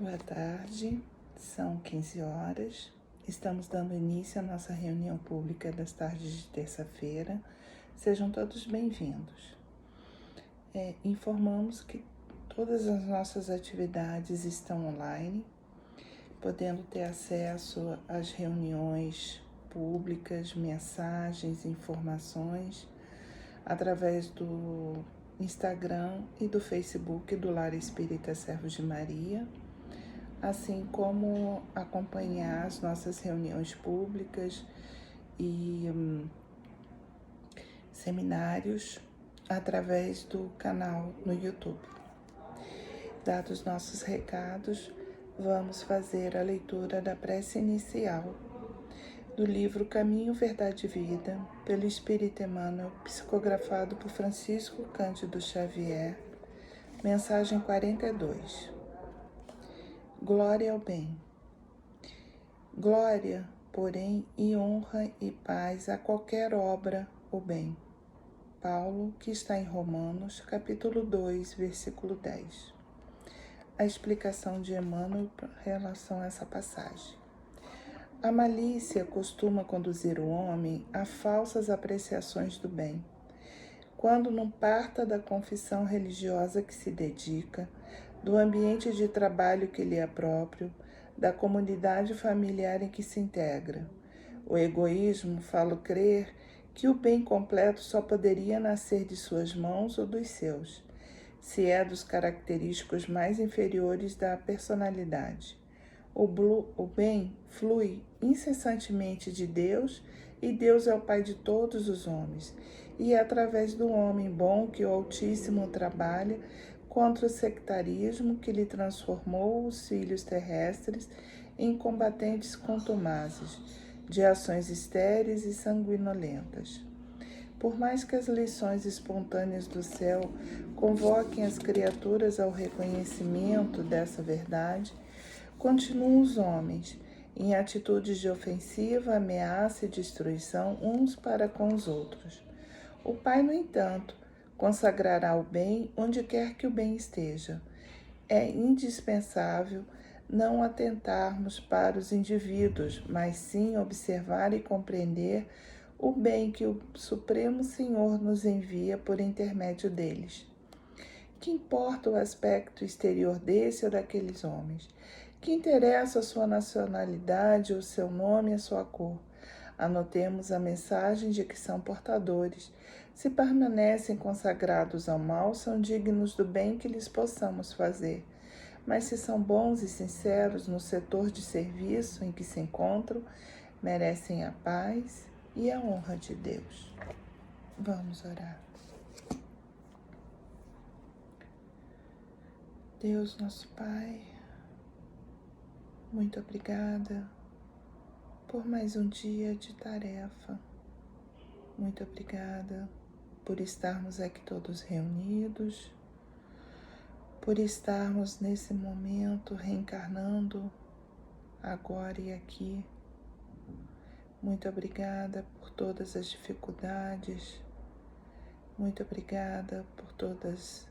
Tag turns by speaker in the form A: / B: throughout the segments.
A: Boa tarde, são 15 horas. Estamos dando início à nossa reunião pública das tardes de terça-feira. Sejam todos bem-vindos. Informamos que todas as nossas atividades estão online, podendo ter acesso às reuniões públicas, mensagens, informações, através do Instagram e do Facebook do Lar Espírita Servos de Maria, assim como acompanhar as nossas reuniões públicas e seminários através do canal no YouTube. Dados nossos recados, vamos fazer a leitura da prece inicial do livro Caminho, Verdade e Vida, pelo Espírito Emmanuel, psicografado por Francisco Cândido Xavier, mensagem 42. Glória ao bem. Glória, porém, e honra e paz a qualquer obra ou bem. Paulo, que está em Romanos, capítulo 2, versículo 10. A explicação de Emmanuel em relação a essa passagem. A malícia costuma conduzir o homem a falsas apreciações do bem. Quando não parta da confissão religiosa que se dedica, do ambiente de trabalho que lhe é próprio, da comunidade familiar em que se integra. O egoísmo fala crer que o bem completo só poderia nascer de suas mãos ou dos seus, se é dos característicos mais inferiores da personalidade. O bem flui incessantemente de Deus, e Deus é o Pai de todos os homens, e é através do homem bom que o Altíssimo trabalha contra o sectarismo que lhe transformou os filhos terrestres em combatentes contumazes, de ações estéreis e sanguinolentas. Por mais que as lições espontâneas do céu convoquem as criaturas ao reconhecimento dessa verdade, continuam os homens em atitudes de ofensiva, ameaça e destruição uns para com os outros. O Pai, no entanto, consagrará o bem onde quer que o bem esteja. É indispensável não atentarmos para os indivíduos, mas sim observar e compreender o bem que o Supremo Senhor nos envia por intermédio deles. Que importa o aspecto exterior desse ou daqueles homens? Que interessa a sua nacionalidade, o seu nome e a sua cor? Anotemos a mensagem de que são portadores. Se permanecem consagrados ao mal, são dignos do bem que lhes possamos fazer. Mas se são bons e sinceros no setor de serviço em que se encontram, merecem a paz e a honra de Deus. Vamos orar. Deus, nosso Pai, muito obrigada por mais um dia de tarefa. Muito obrigada por estarmos aqui todos reunidos, por estarmos nesse momento reencarnando agora e aqui. Muito obrigada por todas as dificuldades, muito obrigada por todas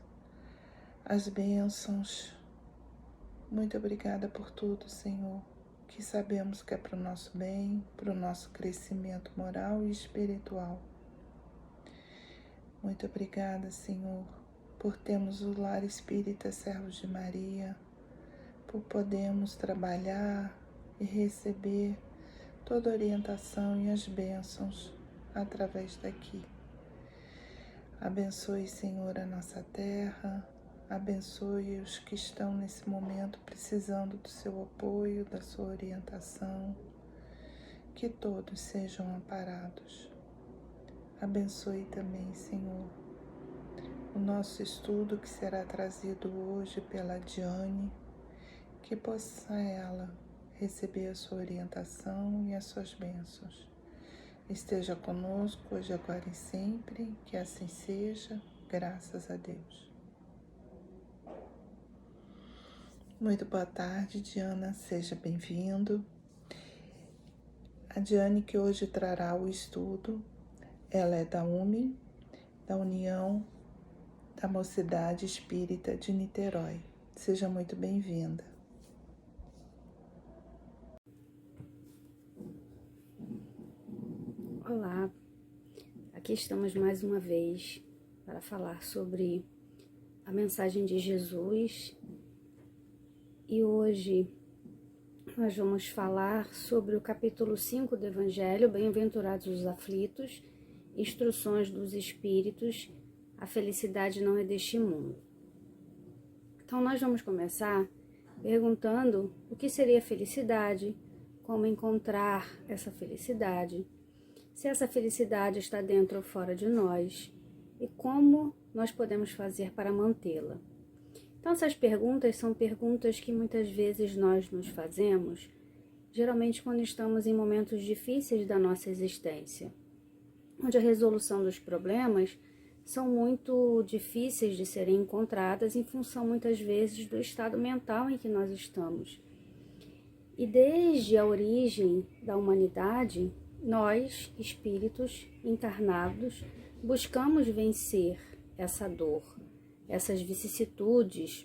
A: as bênçãos, muito obrigada por tudo, Senhor, que sabemos que é para o nosso bem, para o nosso crescimento moral e espiritual. Muito obrigada, Senhor, por termos o Lar Espírita Servos de Maria, por podermos trabalhar e receber toda a orientação e as bênçãos através daqui. Abençoe, Senhor, a nossa terra, abençoe os que estão nesse momento precisando do seu apoio, da sua orientação, que todos sejam amparados. Abençoe também, Senhor, o nosso estudo que será trazido hoje pela Diane, que possa ela receber a sua orientação e as suas bênçãos. Esteja conosco hoje, agora e sempre, que assim seja, graças a Deus. Muito boa tarde, Diana, seja bem-vindo. A Diane que hoje trará o estudo, ela é da UME, da União da Mocidade Espírita de Niterói. Seja muito bem-vinda.
B: Olá, aqui estamos mais uma vez para falar sobre a mensagem de Jesus e hoje nós vamos falar sobre o capítulo 5 do Evangelho, Bem-aventurados os aflitos, instruções dos espíritos, a felicidade não é deste mundo. Então nós vamos começar perguntando o que seria felicidade, como encontrar essa felicidade, se essa felicidade está dentro ou fora de nós e como nós podemos fazer para mantê-la. Então, essas perguntas são perguntas que muitas vezes nós nos fazemos, geralmente quando estamos em momentos difíceis da nossa existência, onde a resolução dos problemas são muito difíceis de serem encontradas em função, muitas vezes, do estado mental em que nós estamos. E desde a origem da humanidade, nós, espíritos encarnados, buscamos vencer essa dor, essas vicissitudes,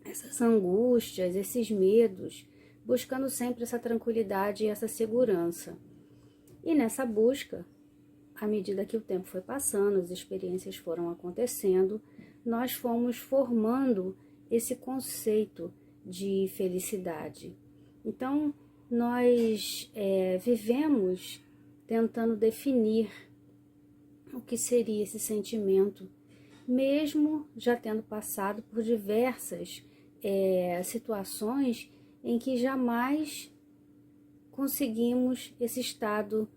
B: essas angústias, esses medos, buscando sempre essa tranquilidade e essa segurança. E nessa busca, à medida que o tempo foi passando, as experiências foram acontecendo, nós fomos formando esse conceito de felicidade. Então, nós vivemos tentando definir o que seria esse sentimento, mesmo já tendo passado por diversas situações em que jamais conseguimos esse estado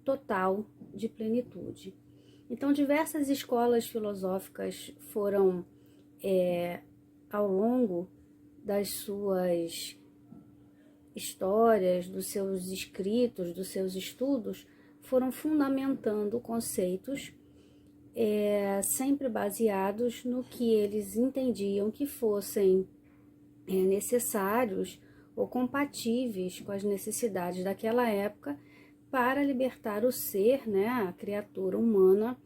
B: total de plenitude. Então, diversas escolas filosóficas foram, ao longo das suas histórias, dos seus escritos, dos seus estudos, foram fundamentando conceitos sempre baseados no que eles entendiam que fossem necessários ou compatíveis com as necessidades daquela época para libertar o ser, a criatura humana,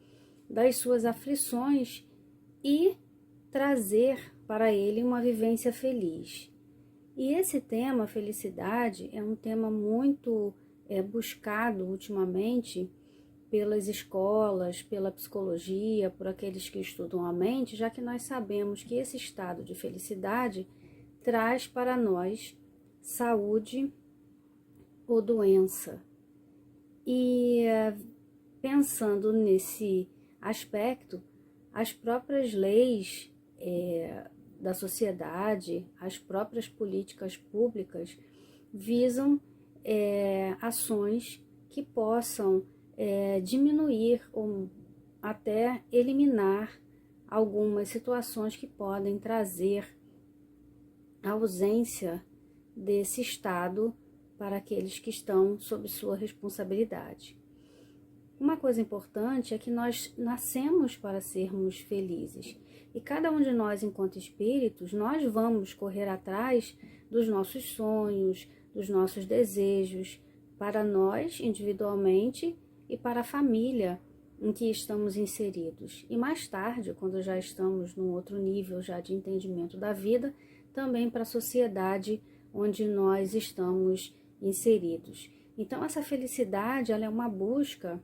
B: das suas aflições e trazer para ele uma vivência feliz. E esse tema, felicidade, é um tema muito buscado ultimamente pelas escolas, pela psicologia, por aqueles que estudam a mente, já que nós sabemos que esse estado de felicidade traz para nós saúde ou doença. E pensando nesse aspecto, as próprias leis da sociedade, as próprias políticas públicas visam ações que possam diminuir ou até eliminar algumas situações que podem trazer a ausência desse estado para aqueles que estão sob sua responsabilidade. Uma coisa importante é que nós nascemos para sermos felizes. E cada um de nós, enquanto espíritos, nós vamos correr atrás dos nossos sonhos, dos nossos desejos, para nós individualmente e para a família em que estamos inseridos. E mais tarde, quando já estamos num outro nível já de entendimento da vida, também para a sociedade onde nós estamos inseridos. Então, essa felicidade, ela é uma busca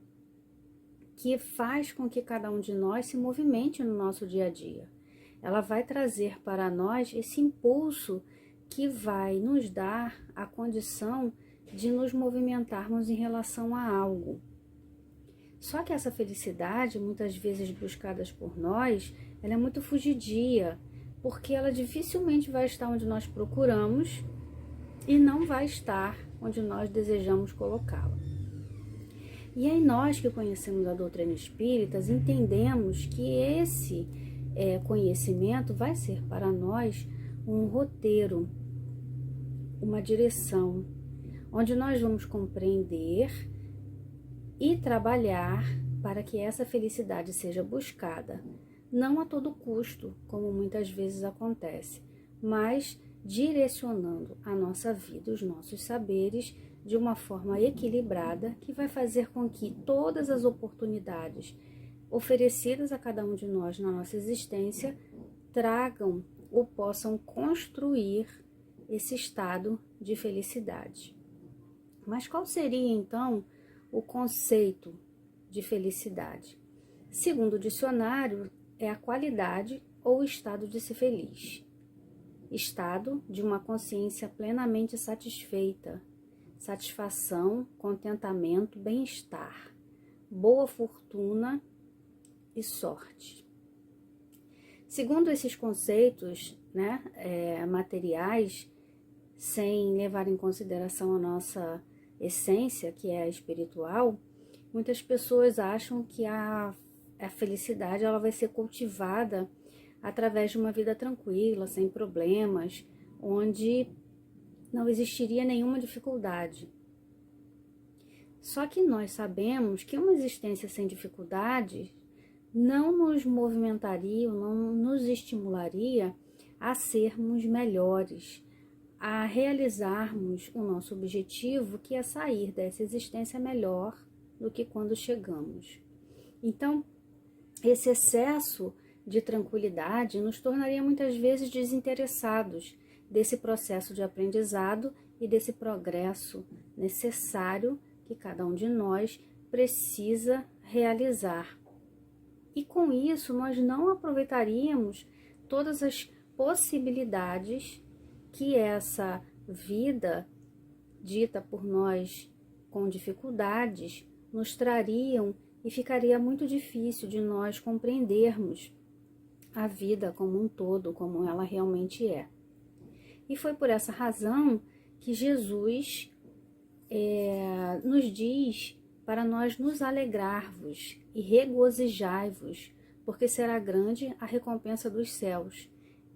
B: que faz com que cada um de nós se movimente no nosso dia a dia. Ela vai trazer para nós esse impulso que vai nos dar a condição de nos movimentarmos em relação a algo. Só que essa felicidade, muitas vezes buscada por nós, ela é muito fugidia, porque ela dificilmente vai estar onde nós procuramos e não vai estar onde nós desejamos colocá-la. E aí nós que conhecemos a doutrina espírita, entendemos que esse conhecimento vai ser para nós um roteiro, uma direção, onde nós vamos compreender e trabalhar para que essa felicidade seja buscada, não a todo custo, como muitas vezes acontece, mas direcionando a nossa vida, os nossos saberes, de uma forma equilibrada, que vai fazer com que todas as oportunidades oferecidas a cada um de nós na nossa existência tragam ou possam construir esse estado de felicidade. Mas qual seria, então, o conceito de felicidade? Segundo o dicionário, é a qualidade ou estado de ser feliz. Estado de uma consciência plenamente satisfeita, satisfação, contentamento, bem-estar, boa fortuna e sorte. Segundo esses conceitos, materiais, sem levar em consideração a nossa essência, que é a espiritual, muitas pessoas acham que a felicidade ela vai ser cultivada através de uma vida tranquila, sem problemas, onde não existiria nenhuma dificuldade. Só que nós sabemos que uma existência sem dificuldade não nos movimentaria, não nos estimularia a sermos melhores, a realizarmos o nosso objetivo, que é sair dessa existência melhor do que quando chegamos. Então, esse excesso de tranquilidade nos tornaria muitas vezes desinteressados desse processo de aprendizado e desse progresso necessário que cada um de nós precisa realizar. E com isso, nós não aproveitaríamos todas as possibilidades que essa vida dita por nós com dificuldades nos trariam, e ficaria muito difícil de nós compreendermos a vida como um todo, como ela realmente é. E foi por essa razão que Jesus nos diz para nós nos alegrarmos e regozijai-vos, porque será grande a recompensa dos céus.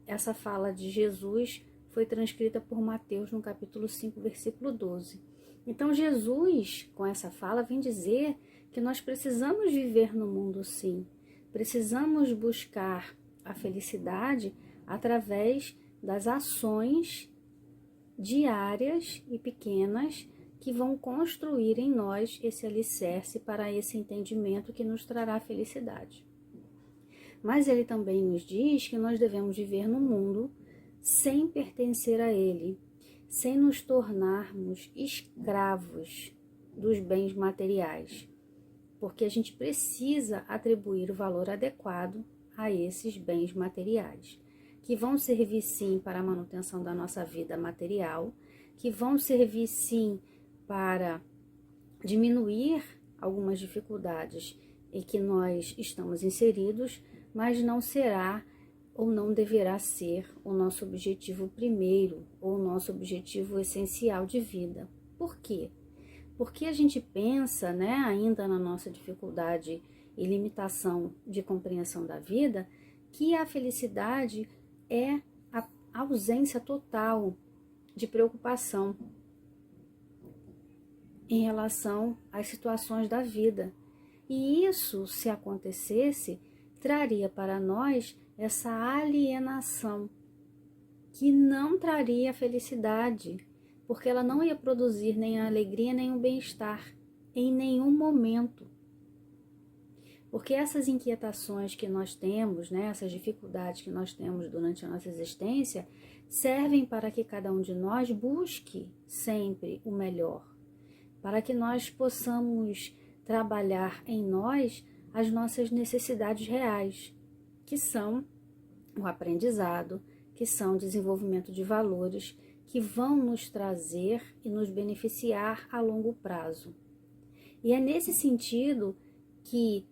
B: Essa fala de Jesus foi transcrita por Mateus no capítulo 5, versículo 12. Então Jesus, com essa fala, vem dizer que nós precisamos viver no mundo sim, precisamos buscar a felicidade através das ações diárias e pequenas que vão construir em nós esse alicerce para esse entendimento que nos trará felicidade. Mas ele também nos diz que nós devemos viver no mundo sem pertencer a ele, sem nos tornarmos escravos dos bens materiais, porque a gente precisa atribuir o valor adequado a esses bens materiais, que vão servir sim para a manutenção da nossa vida material, que vão servir sim para diminuir algumas dificuldades em que nós estamos inseridos, mas não será ou não deverá ser o nosso objetivo primeiro ou o nosso objetivo essencial de vida. Por quê? Porque a gente pensa, ainda na nossa dificuldade e limitação de compreensão da vida, que a felicidade é a ausência total de preocupação em relação às situações da vida. E isso, se acontecesse, traria para nós essa alienação, que não traria felicidade, porque ela não ia produzir nem a alegria nem o bem-estar em nenhum momento. Porque essas inquietações que nós temos, essas dificuldades que nós temos durante a nossa existência, servem para que cada um de nós busque sempre o melhor, para que nós possamos trabalhar em nós as nossas necessidades reais, que são o aprendizado, que são o desenvolvimento de valores que vão nos trazer e nos beneficiar a longo prazo. E é nesse sentido que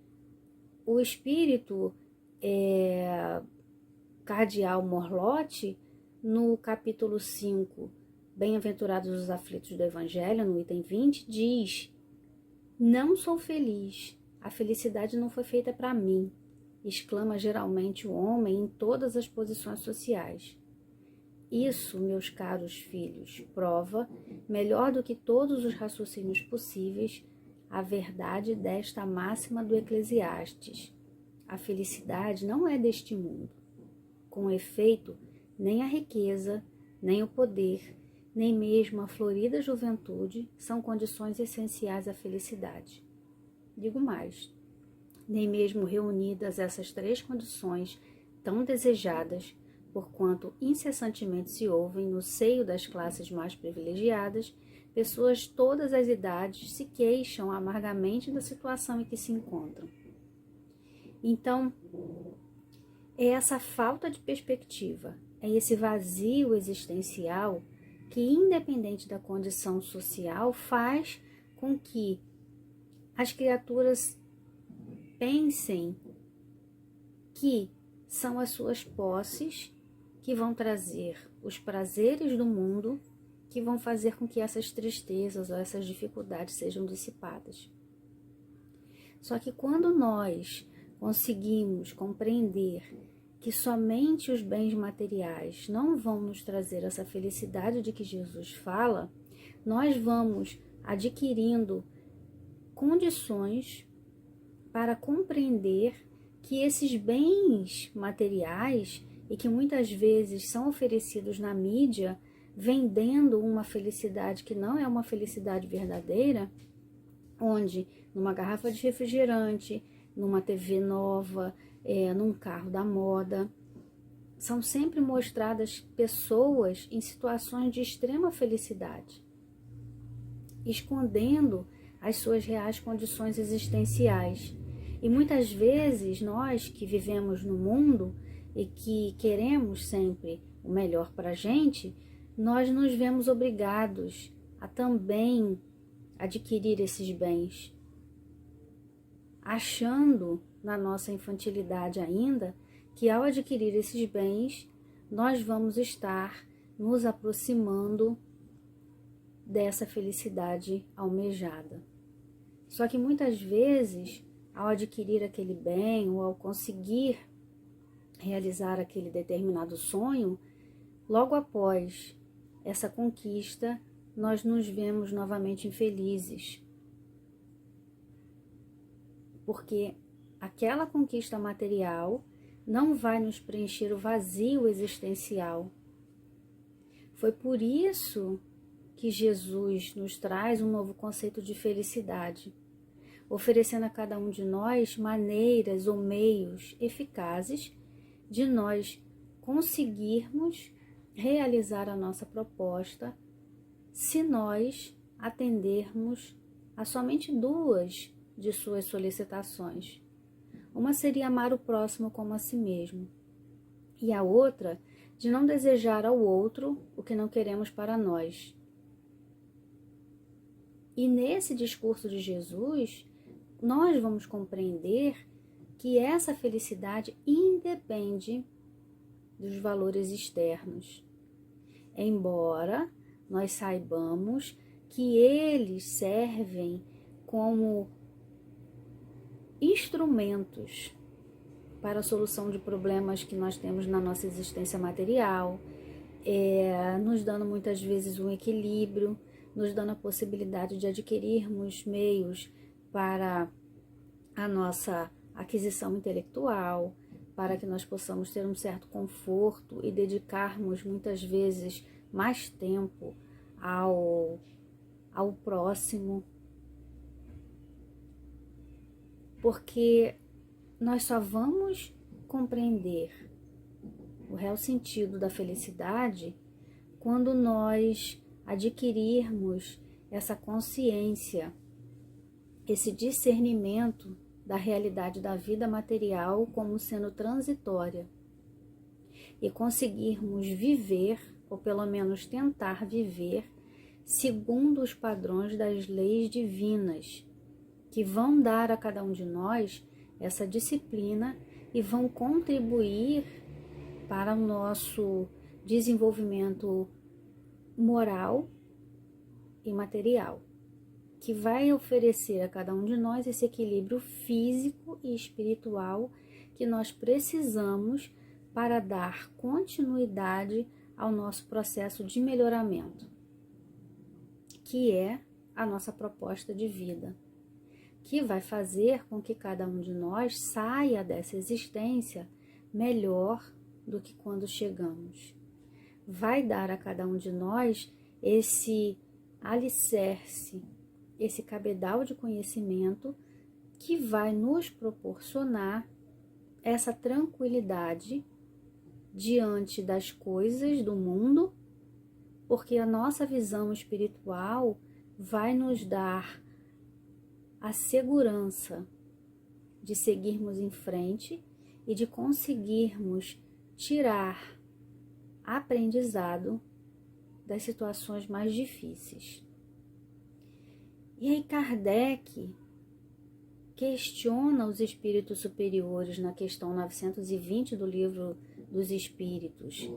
B: o espírito cardeal Morlote, no capítulo 5, Bem-aventurados os aflitos do Evangelho, no item 20, diz: não sou feliz, a felicidade não foi feita para mim, exclama geralmente o homem em todas as posições sociais. Isso, meus caros filhos, prova, melhor do que todos os raciocínios possíveis, a verdade desta máxima do Eclesiastes. A felicidade não é deste mundo. Com efeito, nem a riqueza, nem o poder, nem mesmo a florida juventude são condições essenciais à felicidade. Digo mais, nem mesmo reunidas essas três condições tão desejadas, porquanto incessantemente se ouvem no seio das classes mais privilegiadas, pessoas de todas as idades se queixam amargamente da situação em que se encontram. Então, é essa falta de perspectiva, é esse vazio existencial que, independente da condição social, faz com que as criaturas pensem que são as suas posses que vão trazer os prazeres do mundo, que vão fazer com que essas tristezas ou essas dificuldades sejam dissipadas. Só que quando nós conseguimos compreender que somente os bens materiais não vão nos trazer essa felicidade de que Jesus fala, nós vamos adquirindo condições para compreender que esses bens materiais e que muitas vezes são oferecidos na mídia, vendendo uma felicidade que não é uma felicidade verdadeira, onde numa garrafa de refrigerante, numa TV nova, num carro da moda, são sempre mostradas pessoas em situações de extrema felicidade, escondendo as suas reais condições existenciais. E muitas vezes nós que vivemos no mundo e que queremos sempre o melhor para a gente, nós nos vemos obrigados a também adquirir esses bens, achando na nossa infantilidade ainda que ao adquirir esses bens nós vamos estar nos aproximando dessa felicidade almejada. Só que muitas vezes, ao adquirir aquele bem ou ao conseguir realizar aquele determinado sonho, logo após essa conquista, nós nos vemos novamente infelizes. Porque aquela conquista material não vai nos preencher o vazio existencial. Foi por isso que Jesus nos traz um novo conceito de felicidade, oferecendo a cada um de nós maneiras ou meios eficazes de nós conseguirmos realizar a nossa proposta se nós atendermos a somente duas de suas solicitações. Uma seria amar o próximo como a si mesmo, e a outra de não desejar ao outro o que não queremos para nós. E nesse discurso de Jesus, nós vamos compreender que essa felicidade independe dos valores externos, embora nós saibamos que eles servem como instrumentos para a solução de problemas que nós temos na nossa existência material, nos dando muitas vezes um equilíbrio, nos dando a possibilidade de adquirirmos meios para a nossa aquisição intelectual, para que nós possamos ter um certo conforto e dedicarmos muitas vezes mais tempo ao próximo, porque nós só vamos compreender o real sentido da felicidade quando nós adquirirmos essa consciência, esse discernimento da realidade da vida material como sendo transitória e conseguirmos viver, ou pelo menos tentar viver, segundo os padrões das leis divinas, que vão dar a cada um de nós essa disciplina e vão contribuir para o nosso desenvolvimento moral e material, que vai oferecer a cada um de nós esse equilíbrio físico e espiritual que nós precisamos para dar continuidade ao nosso processo de melhoramento, que é a nossa proposta de vida, que vai fazer com que cada um de nós saia dessa existência melhor do que quando chegamos. Vai dar a cada um de nós esse alicerce, esse cabedal de conhecimento que vai nos proporcionar essa tranquilidade diante das coisas do mundo, porque a nossa visão espiritual vai nos dar a segurança de seguirmos em frente e de conseguirmos tirar aprendizado das situações mais difíceis. E aí Kardec questiona os espíritos superiores na questão 920 do Livro dos Espíritos.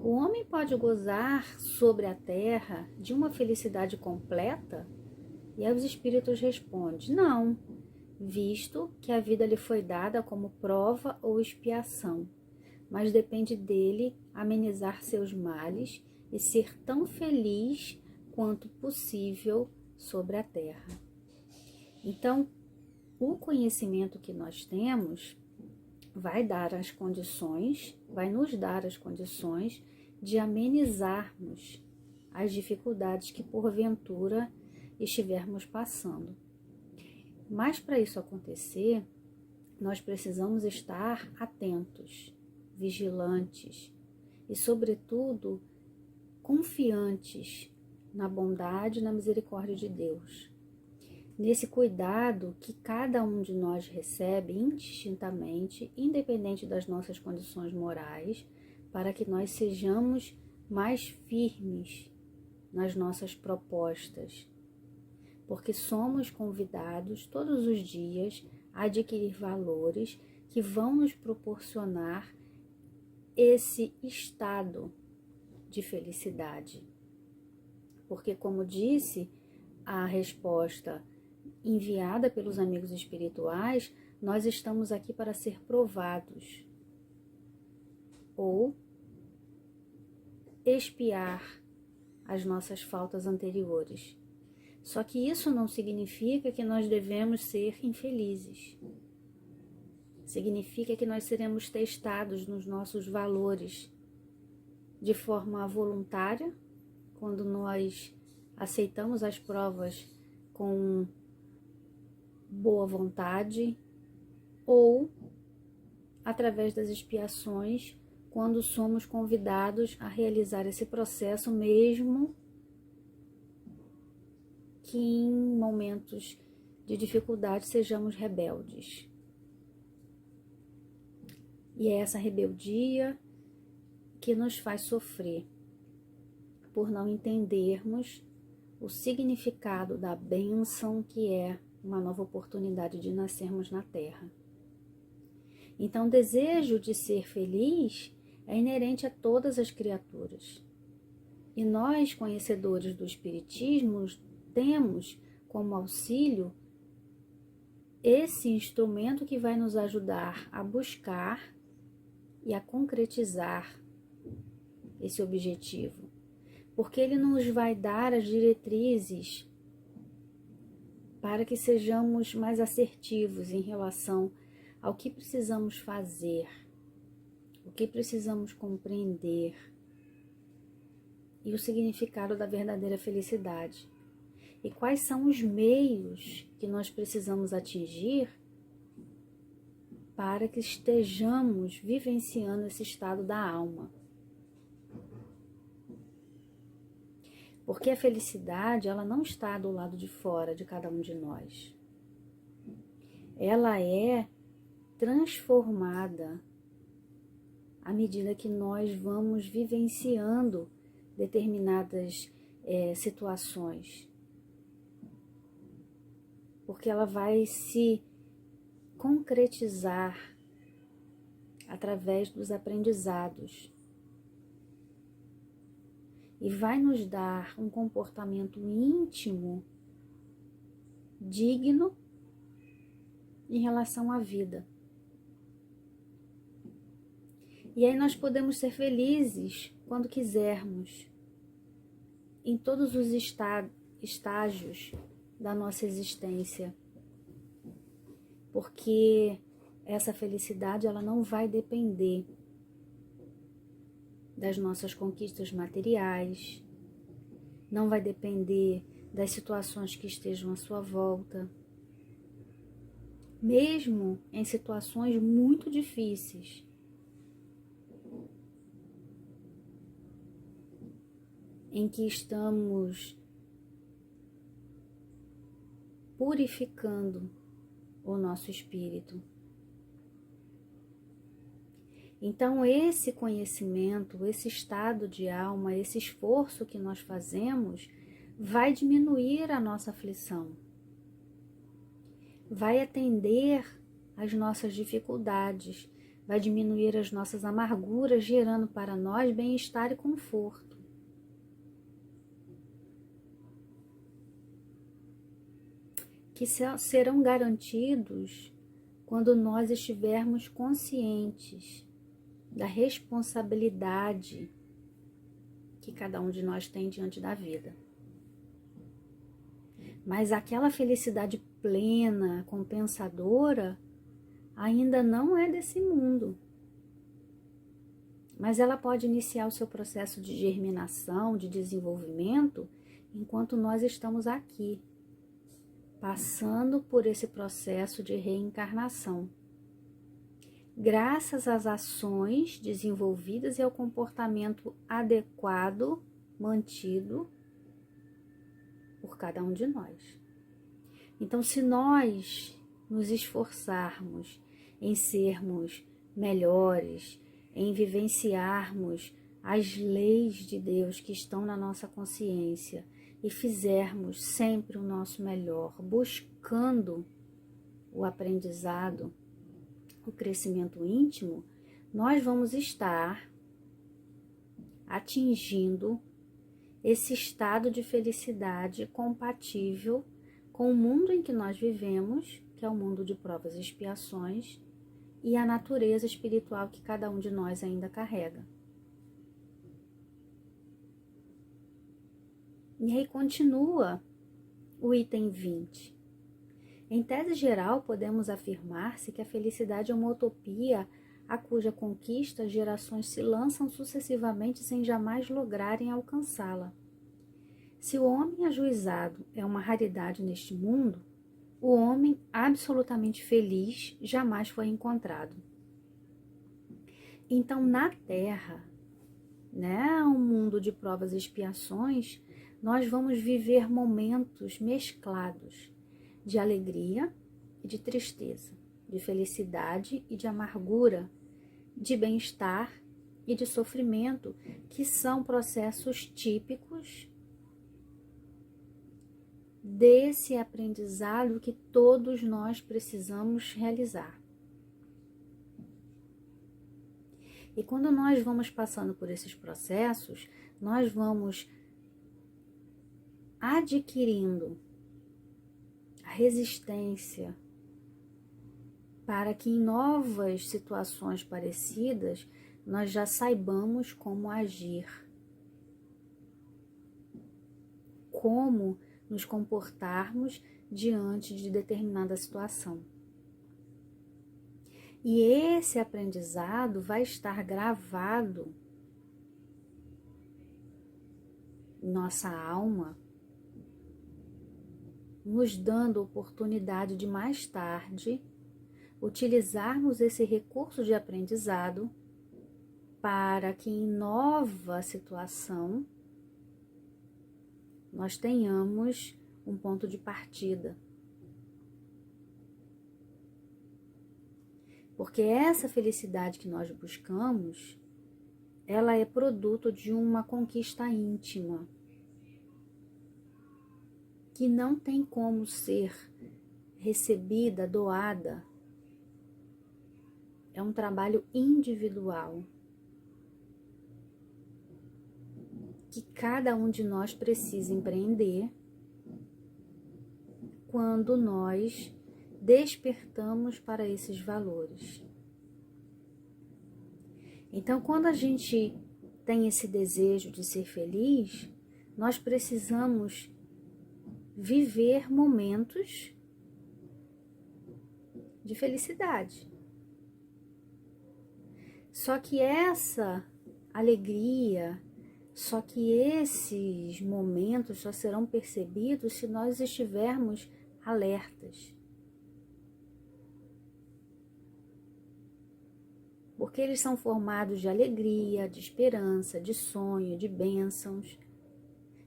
B: O homem pode gozar sobre a terra de uma felicidade completa? E aí os espíritos respondem, não, visto que a vida lhe foi dada como prova ou expiação, mas depende dele amenizar seus males e ser tão feliz quanto possível sobre a terra. Então, o conhecimento que nós temos vai nos dar as condições de amenizarmos as dificuldades que porventura estivermos passando. Mas para isso acontecer, nós precisamos estar atentos, vigilantes e, sobretudo, confiantes na bondade e na misericórdia de Deus. Nesse cuidado que cada um de nós recebe indistintamente, independente das nossas condições morais, para que nós sejamos mais firmes nas nossas propostas, porque somos convidados todos os dias a adquirir valores que vão nos proporcionar esse estado de felicidade. Porque, como disse a resposta enviada pelos amigos espirituais, nós estamos aqui para ser provados ou expiar as nossas faltas anteriores. Só que isso não significa que nós devemos ser infelizes. Significa que nós seremos testados nos nossos valores de forma voluntária, quando nós aceitamos as provas com boa vontade, ou através das expiações, quando somos convidados a realizar esse processo, mesmo que em momentos de dificuldade sejamos rebeldes. E é essa rebeldia que nos faz sofrer, por não entendermos o significado da bênção que é uma nova oportunidade de nascermos na Terra. Então, o desejo de ser feliz é inerente a todas as criaturas. E nós, conhecedores do Espiritismo, temos como auxílio esse instrumento que vai nos ajudar a buscar e a concretizar esse objetivo. Porque ele nos vai dar as diretrizes para que sejamos mais assertivos em relação ao que precisamos fazer, o que precisamos compreender e o significado da verdadeira felicidade. E quais são os meios que nós precisamos atingir para que estejamos vivenciando esse estado da alma. Porque a felicidade, ela não está do lado de fora de cada um de nós. Ela é transformada à medida que nós vamos vivenciando determinadas situações. Porque ela vai se concretizar através dos aprendizados. E vai nos dar um comportamento íntimo, digno em relação à vida. E aí nós podemos ser felizes quando quisermos, em todos os estágios da nossa existência. Porque essa felicidade, ela não vai depender das nossas conquistas materiais, não vai depender das situações que estejam à sua volta. Mesmo em situações muito difíceis, em que estamos purificando o nosso espírito. Então, esse conhecimento, esse estado de alma, esse esforço que nós fazemos, vai diminuir a nossa aflição, vai atender às nossas dificuldades, vai diminuir as nossas amarguras, gerando para nós bem-estar e conforto. Que serão garantidos quando nós estivermos conscientes da responsabilidade que cada um de nós tem diante da vida. Mas aquela felicidade plena, compensadora, ainda não é desse mundo. Mas ela pode iniciar o seu processo de germinação, de desenvolvimento, enquanto nós estamos aqui, passando por esse processo de reencarnação. Graças às ações desenvolvidas e ao comportamento adequado, mantido por cada um de nós. Então, se nós nos esforçarmos em sermos melhores, em vivenciarmos as leis de Deus que estão na nossa consciência e fizermos sempre o nosso melhor, buscando o aprendizado, o crescimento íntimo, nós vamos estar atingindo esse estado de felicidade compatível com o mundo em que nós vivemos, que é o mundo de provas e expiações, e a natureza espiritual que cada um de nós ainda carrega. E aí continua o item 20. Em tese geral, podemos afirmar-se que a felicidade é uma utopia a cuja conquista gerações se lançam sucessivamente sem jamais lograrem alcançá-la. Se o homem ajuizado é uma raridade neste mundo, o homem absolutamente feliz jamais foi encontrado. Então, na Terra, um mundo de provas e expiações, nós vamos viver momentos mesclados de alegria e de tristeza, de felicidade e de amargura, de bem-estar e de sofrimento, que são processos típicos desse aprendizado que todos nós precisamos realizar. E quando nós vamos passando por esses processos, nós vamos adquirindo a resistência para que em novas situações parecidas nós já saibamos como agir, como nos comportarmos diante de determinada situação. E esse aprendizado vai estar gravado em nossa alma, nos dando oportunidade de mais tarde utilizarmos esse recurso de aprendizado para que em nova situação nós tenhamos um ponto de partida. Porque essa felicidade que nós buscamos, ela é produto de uma conquista íntima, que não tem como ser recebida, doada. É um trabalho individual, que cada um de nós precisa empreender quando nós despertamos para esses valores. Então, quando a gente tem esse desejo de ser feliz, nós precisamos viver momentos de felicidade. Só que essa alegria, só que esses momentos só serão percebidos se nós estivermos alertas. Porque eles são formados de alegria, de esperança, de sonho, de bênçãos.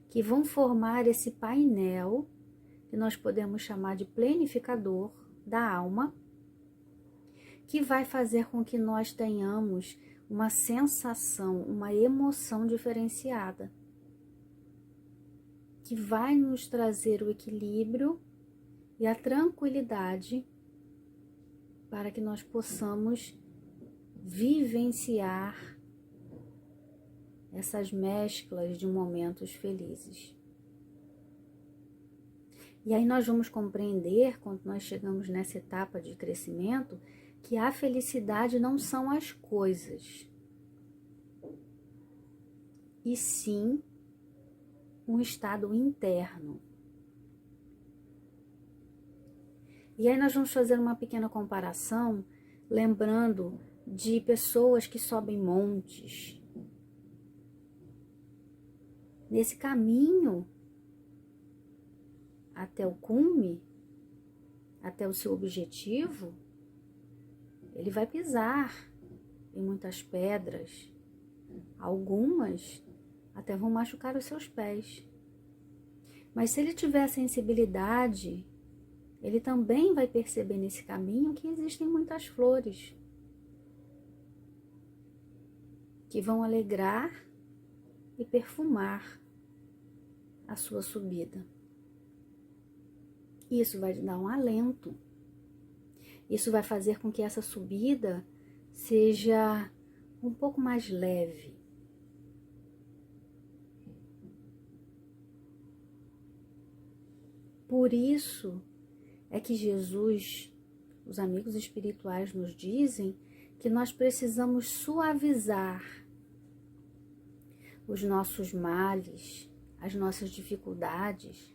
B: que vão formar esse painel que nós podemos chamar de planificador da alma, que vai fazer com que nós tenhamos uma sensação, uma emoção diferenciada, que vai nos trazer o equilíbrio e a tranquilidade para que nós possamos vivenciar essas mesclas de momentos felizes. E aí nós vamos compreender, quando nós chegamos nessa etapa de crescimento, que a felicidade não são as coisas, e sim um estado interno. E aí nós vamos fazer uma pequena comparação, lembrando de pessoas que sobem montes. Nesse caminho até o cume, até o seu objetivo, ele vai pisar em muitas pedras. Algumas até vão machucar os seus pés. Mas se ele tiver sensibilidade, ele também vai perceber nesse caminho que existem muitas flores que vão alegrar e perfumar a sua subida. Isso vai dar um alento. Isso vai fazer com que essa subida seja um pouco mais leve. Por isso é que Jesus, os amigos espirituais nos dizem que nós precisamos suavizar os nossos males, as nossas dificuldades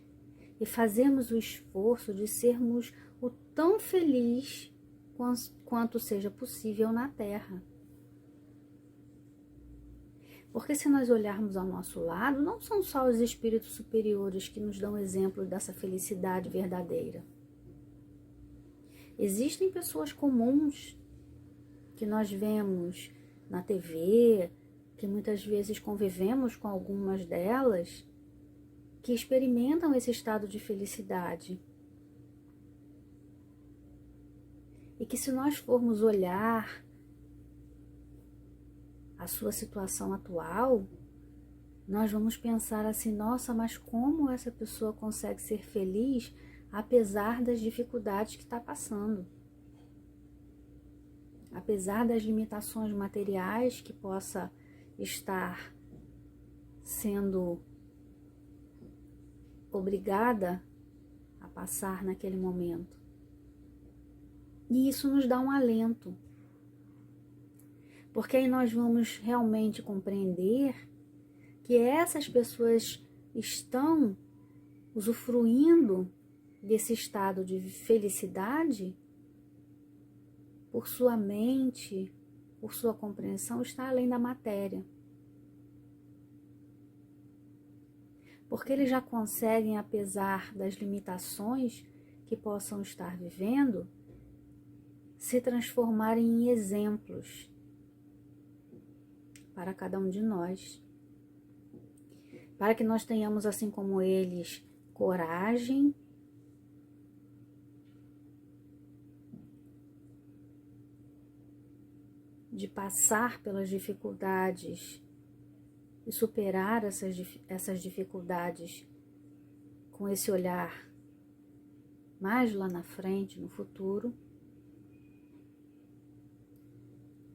B: e fazermos o esforço de sermos o tão feliz quanto seja possível na Terra. Porque se nós olharmos ao nosso lado, não são só os espíritos superiores que nos dão exemplo dessa felicidade verdadeira. Existem pessoas comuns que nós vemos na TV, que muitas vezes convivemos com algumas delas, que experimentam esse estado de felicidade. E que se nós formos olhar a sua situação atual, nós vamos pensar assim, nossa, mas como essa pessoa consegue ser feliz apesar das dificuldades que está passando? Apesar das limitações materiais que possa estar sendo obrigada a passar naquele momento. E isso nos dá um alento, porque aí nós vamos realmente compreender que essas pessoas estão usufruindo desse estado de felicidade por sua mente, por sua compreensão, está além da matéria. Porque eles já conseguem, apesar das limitações que possam estar vivendo, se transformarem em exemplos para cada um de nós. Para que nós tenhamos, assim como eles, coragem de passar pelas dificuldades e superar essas dificuldades com esse olhar mais lá na frente, no futuro.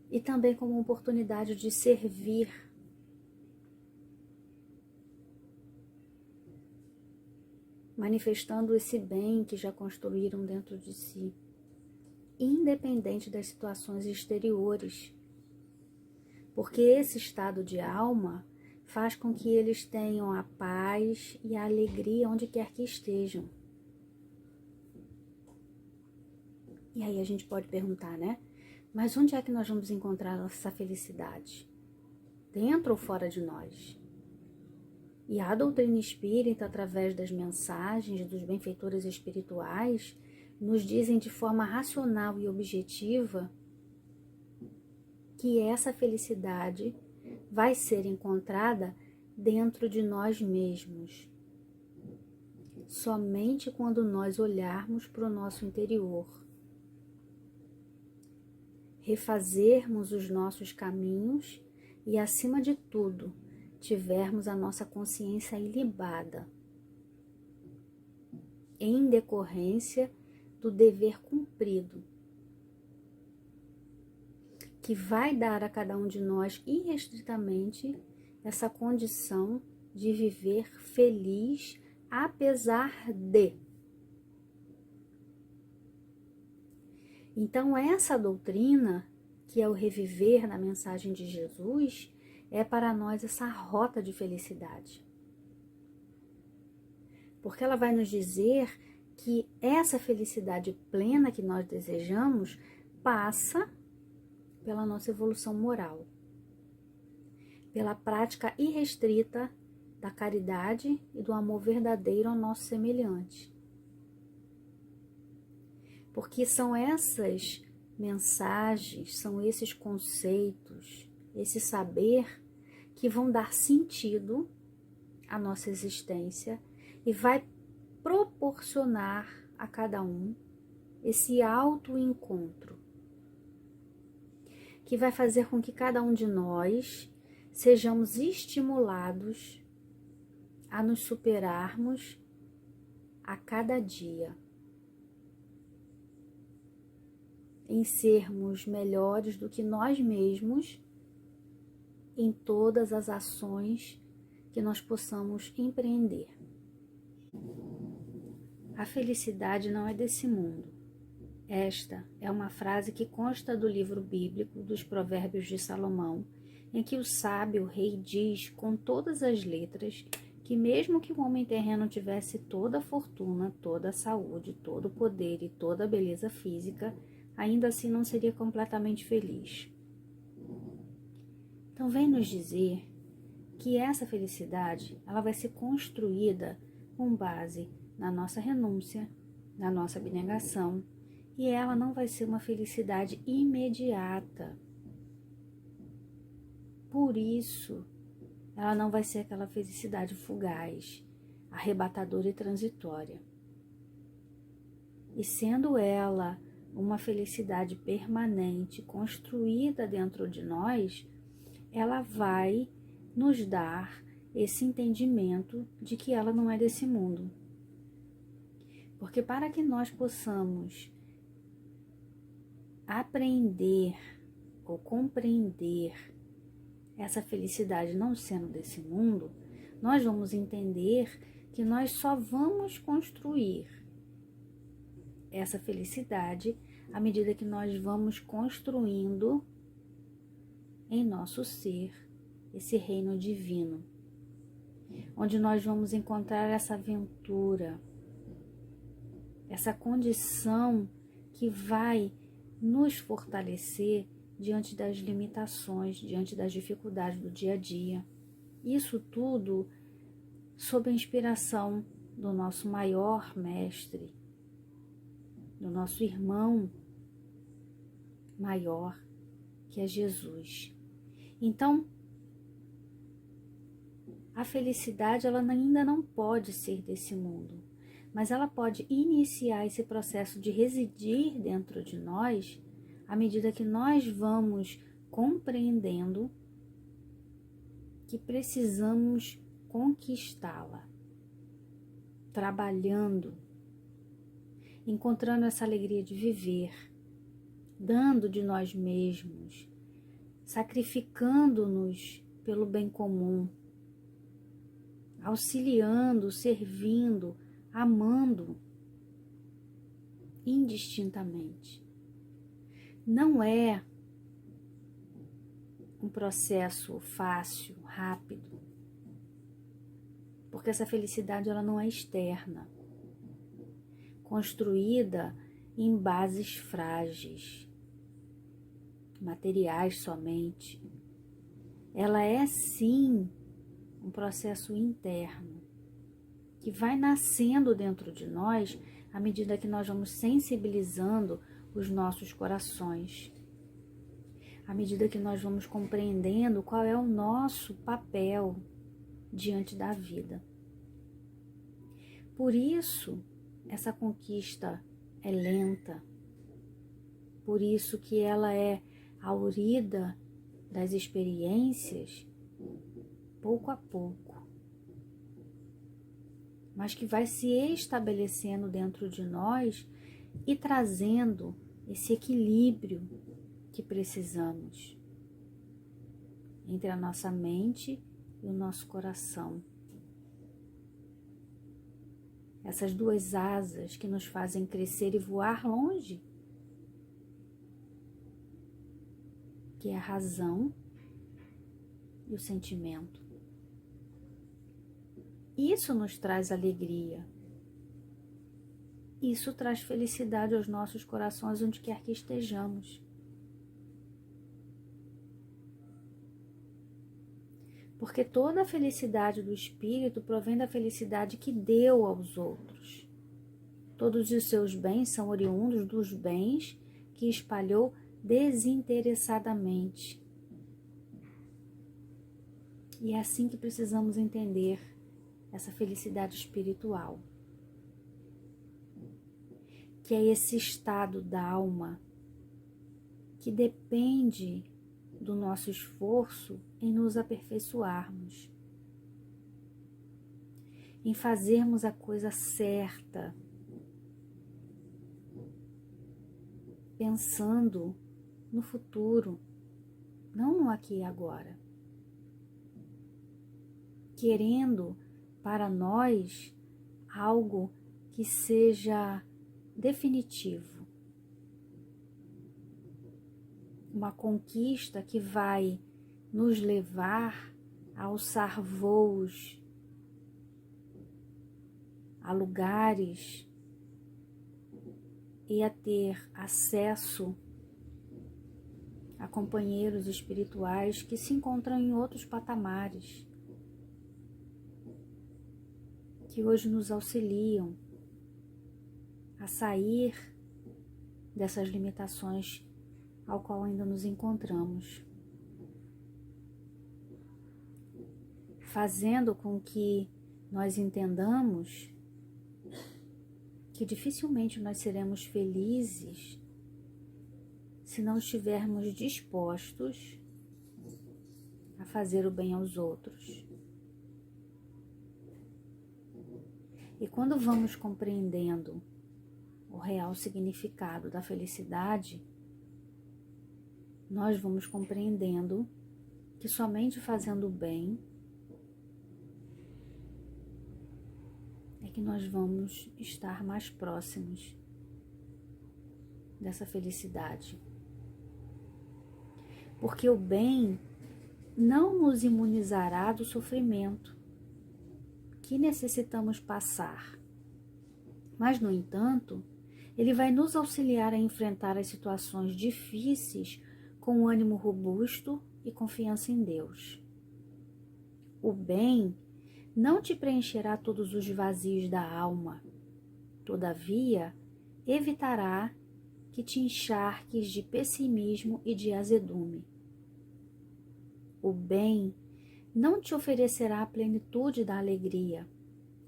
B: E também como oportunidade de servir, manifestando esse bem que já construíram dentro de si, independente das situações exteriores. Porque esse estado de alma faz com que eles tenham a paz e a alegria onde quer que estejam. E aí a gente pode perguntar, né? Mas onde é que nós vamos encontrar essa felicidade? Dentro ou fora de nós? E a doutrina espírita, através das mensagens dos benfeitores espirituais, nos dizem de forma racional e objetiva que essa felicidade vai ser encontrada dentro de nós mesmos. Somente quando nós olharmos para o nosso interior, refazermos os nossos caminhos e, acima de tudo, tivermos a nossa consciência ilibada, em decorrência do dever cumprido, que vai dar a cada um de nós irrestritamente essa condição de viver feliz apesar de. Então, essa doutrina, que é o reviver na mensagem de Jesus, é para nós essa rota de felicidade. Porque ela vai nos dizer que essa felicidade plena que nós desejamos passa pela nossa evolução moral, pela prática irrestrita da caridade e do amor verdadeiro ao nosso semelhante. Porque são essas mensagens, são esses conceitos, esse saber que vão dar sentido à nossa existência e vai proporcionar a cada um esse autoencontro, que vai fazer com que cada um de nós sejamos estimulados a nos superarmos a cada dia, em sermos melhores do que nós mesmos em todas as ações que nós possamos empreender. A felicidade não é desse mundo. Esta é uma frase que consta do livro bíblico dos Provérbios de Salomão, em que o sábio rei diz com todas as letras que mesmo que o homem terreno tivesse toda a fortuna, toda a saúde, todo o poder e toda a beleza física, ainda assim não seria completamente feliz. Então vem nos dizer que essa felicidade ela vai ser construída com base na nossa renúncia, na nossa abnegação, e ela não vai ser uma felicidade imediata. Por isso, ela não vai ser aquela felicidade fugaz, arrebatadora e transitória. E sendo ela uma felicidade permanente, construída dentro de nós, ela vai nos dar esse entendimento de que ela não é desse mundo. Porque para que nós possamos aprender ou compreender essa felicidade não sendo desse mundo, nós vamos entender que nós só vamos construir essa felicidade à medida que nós vamos construindo em nosso ser esse reino divino, onde nós vamos encontrar essa aventura, essa condição que vai nos fortalecer diante das limitações, diante das dificuldades do dia a dia. Isso tudo sob a inspiração do nosso maior mestre, do nosso irmão maior, que é Jesus. Então, a felicidade ela ainda não pode ser desse mundo, mas ela pode iniciar esse processo de residir dentro de nós à medida que nós vamos compreendendo que precisamos conquistá-la, trabalhando, encontrando essa alegria de viver, dando de nós mesmos, sacrificando-nos pelo bem comum, auxiliando, servindo, amando indistintamente. Não é um processo fácil, rápido, porque essa felicidade ela não é externa, construída em bases frágeis, materiais somente. Ela é sim um processo interno que vai nascendo dentro de nós à medida que nós vamos sensibilizando os nossos corações, à medida que nós vamos compreendendo qual é o nosso papel diante da vida. Por isso, essa conquista é lenta, por isso que ela é aurida das experiências pouco a pouco, mas que vai se estabelecendo dentro de nós e trazendo esse equilíbrio que precisamos entre a nossa mente e o nosso coração. Essas duas asas que nos fazem crescer e voar longe, que é a razão e o sentimento. Isso nos traz alegria. Isso traz felicidade aos nossos corações onde quer que estejamos. Porque toda a felicidade do espírito provém da felicidade que deu aos outros. Todos os seus bens são oriundos dos bens que espalhou desinteressadamente. E é assim que precisamos entender essa felicidade espiritual, que é esse estado da alma que depende do nosso esforço em nos aperfeiçoarmos, em fazermos a coisa certa, pensando no futuro, não no aqui e agora, querendo para nós algo que seja definitivo, uma conquista que vai nos levar a alçar voos, a lugares e a ter acesso a companheiros espirituais que se encontram em outros patamares, que hoje nos auxiliam a sair dessas limitações ao qual ainda nos encontramos, fazendo com que nós entendamos que dificilmente nós seremos felizes se não estivermos dispostos a fazer o bem aos outros. E quando vamos compreendendo o real significado da felicidade, nós vamos compreendendo que somente fazendo o bem é que nós vamos estar mais próximos dessa felicidade. Porque o bem não nos imunizará do sofrimento que necessitamos passar, mas, no entanto, ele vai nos auxiliar a enfrentar as situações difíceis com um ânimo robusto e confiança em Deus. O bem não te preencherá todos os vazios da alma, todavia, evitará que te encharques de pessimismo e de azedume. O bem não te oferecerá a plenitude da alegria,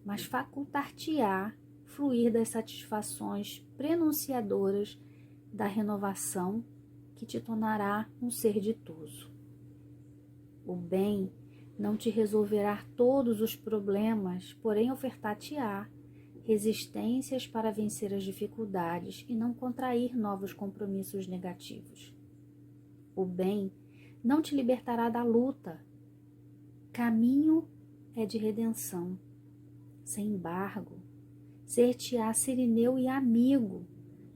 B: mas facultar-te-á fluir das satisfações prenunciadoras da renovação que te tornará um ser ditoso. O bem não te resolverá todos os problemas, porém ofertar-te-á resistências para vencer as dificuldades e não contrair novos compromissos negativos. O bem não te libertará da luta. Caminho é de redenção. Sem embargo, ser-te-á sirineu e amigo,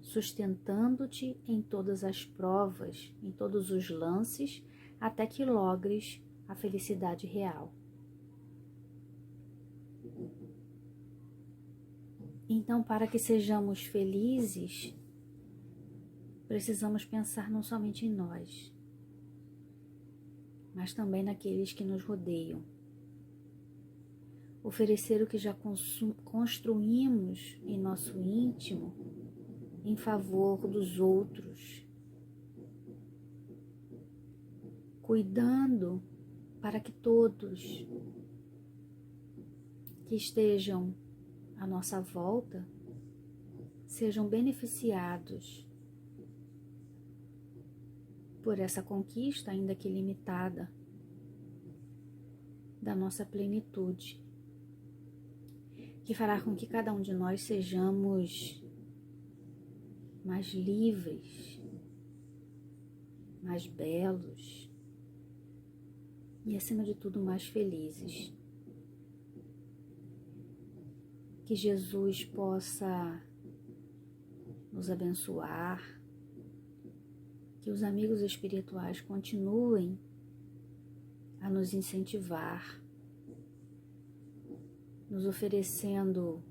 B: sustentando-te em todas as provas, em todos os lances, até que logres a felicidade real. Então, para que sejamos felizes, precisamos pensar não somente em nós, mas também naqueles que nos rodeiam. Oferecer o que já construímos em nosso íntimo em favor dos outros, cuidando para que todos que estejam à nossa volta sejam beneficiados por essa conquista, ainda que limitada, da nossa plenitude, que fará com que cada um de nós sejamos mais livres, mais belos e, acima de tudo, mais felizes. Que Jesus possa nos abençoar, que os amigos espirituais continuem a nos incentivar, nos oferecendo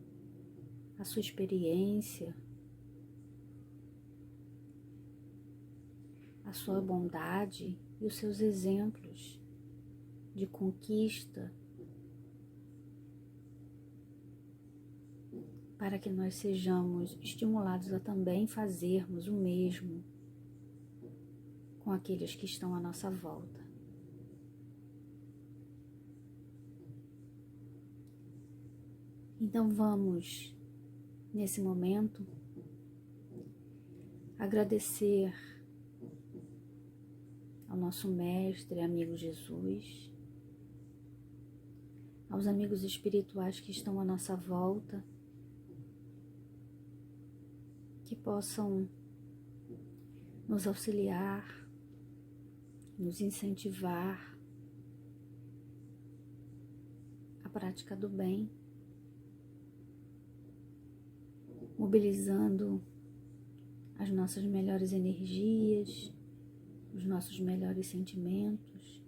B: a sua experiência, a sua bondade e os seus exemplos de conquista, para que nós sejamos estimulados a também fazermos o mesmo com aqueles que estão à nossa volta. Então vamos, nesse momento, agradecer ao nosso Mestre e amigo Jesus, aos amigos espirituais que estão à nossa volta, que possam nos auxiliar, nos incentivar à prática do bem, mobilizando as nossas melhores energias, os nossos melhores sentimentos,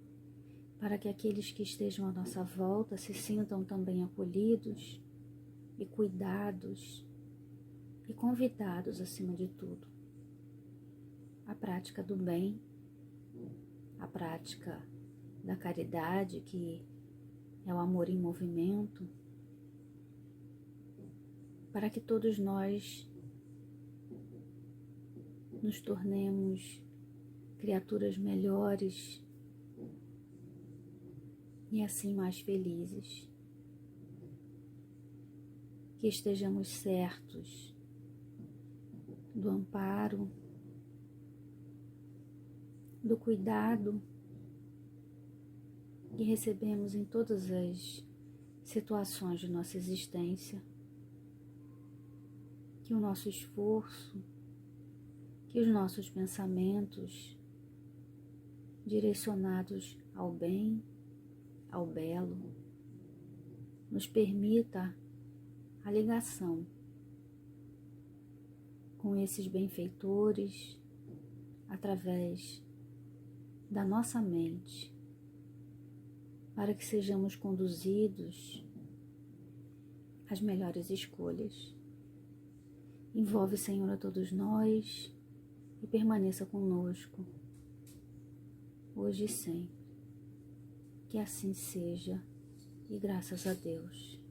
B: para que aqueles que estejam à nossa volta se sintam também acolhidos e cuidados e convidados, acima de tudo, à prática do bem, à prática da caridade, que é o amor em movimento, para que todos nós nos tornemos criaturas melhores e assim mais felizes. Que estejamos certos do amparo, do cuidado que recebemos em todas as situações de nossa existência. Que o nosso esforço, que os nossos pensamentos direcionados ao bem, ao belo, nos permita a ligação com esses benfeitores através da nossa mente, para que sejamos conduzidos às melhores escolhas. Envolve, Senhor, a todos nós e permaneça conosco, hoje e sempre. Que assim seja, e graças a Deus.